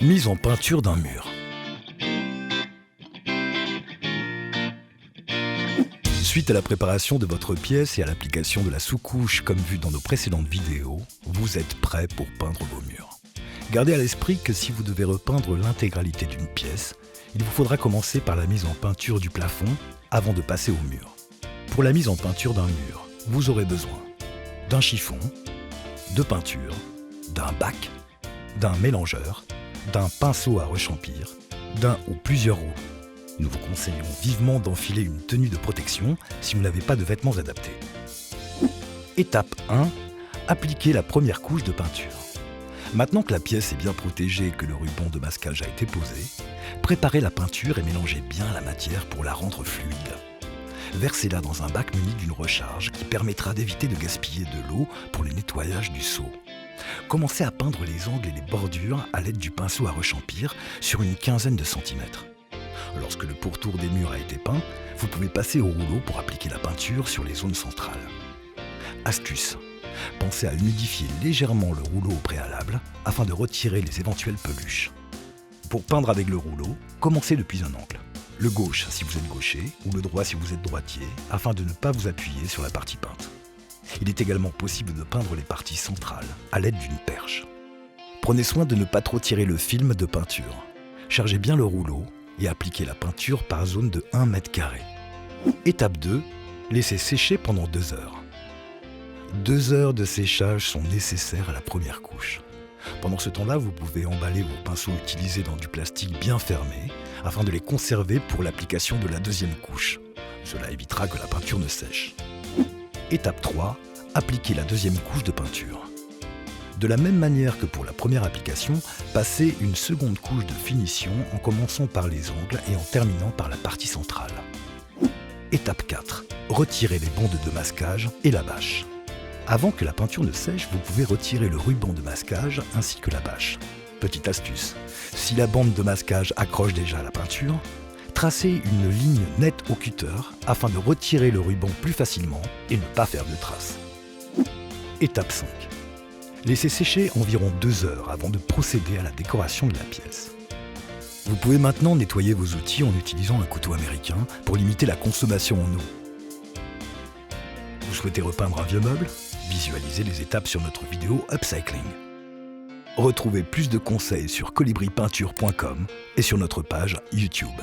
Mise en peinture d'un mur. Suite à la préparation de votre pièce et à l'application de la sous-couche comme vu dans nos précédentes vidéos, vous êtes prêt pour peindre vos murs. Gardez à l'esprit que si vous devez repeindre l'intégralité d'une pièce, il vous faudra commencer par la mise en peinture du plafond avant de passer au mur. Pour la mise en peinture d'un mur, vous aurez besoin d'un chiffon, de peinture, d'un bac, d'un mélangeur, d'un pinceau à rechampir, d'un ou plusieurs roues. Nous vous conseillons vivement d'enfiler une tenue de protection si vous n'avez pas de vêtements adaptés. Étape 1. Appliquez la première couche de peinture. Maintenant que la pièce est bien protégée et que le ruban de masquage a été posé, préparez la peinture et mélangez bien la matière pour la rendre fluide. Versez-la dans un bac muni d'une recharge qui permettra d'éviter de gaspiller de l'eau pour le nettoyage du seau. Commencez à peindre les angles et les bordures à l'aide du pinceau à rechampir sur une quinzaine de centimètres. Lorsque le pourtour des murs a été peint, vous pouvez passer au rouleau pour appliquer la peinture sur les zones centrales. Astuce: pensez à humidifier légèrement le rouleau au préalable afin de retirer les éventuelles peluches. Pour peindre avec le rouleau, commencez depuis un angle. Le gauche si vous êtes gaucher ou le droit si vous êtes droitier, afin de ne pas vous appuyer sur la partie peinte. Il est également possible de peindre les parties centrales à l'aide d'une perche. Prenez soin de ne pas trop tirer le film de peinture. Chargez bien le rouleau et appliquez la peinture par zone de 1 mètre carré. Étape 2. Laissez sécher pendant 2 heures. 2 heures de séchage sont nécessaires à la première couche. Pendant ce temps-là, vous pouvez emballer vos pinceaux utilisés dans du plastique bien fermé afin de les conserver pour l'application de la deuxième couche. Cela évitera que la peinture ne sèche. Étape 3. Appliquez la deuxième couche de peinture. De la même manière que pour la première application, passez une seconde couche de finition en commençant par les angles et en terminant par la partie centrale. Étape 4. Retirez les bandes de masquage et la bâche. Avant que la peinture ne sèche, vous pouvez retirer le ruban de masquage ainsi que la bâche. Petite astuce: si la bande de masquage accroche déjà à la peinture, tracez une ligne nette au cutter afin de retirer le ruban plus facilement et ne pas faire de traces. Étape 5. Laissez sécher environ 2 heures avant de procéder à la décoration de la pièce. Vous pouvez maintenant nettoyer vos outils en utilisant un couteau américain pour limiter la consommation en eau. Vous souhaitez repeindre un vieux meuble? Visualisez les étapes sur notre vidéo Upcycling. Retrouvez plus de conseils sur colibripeinture.com et sur notre page YouTube.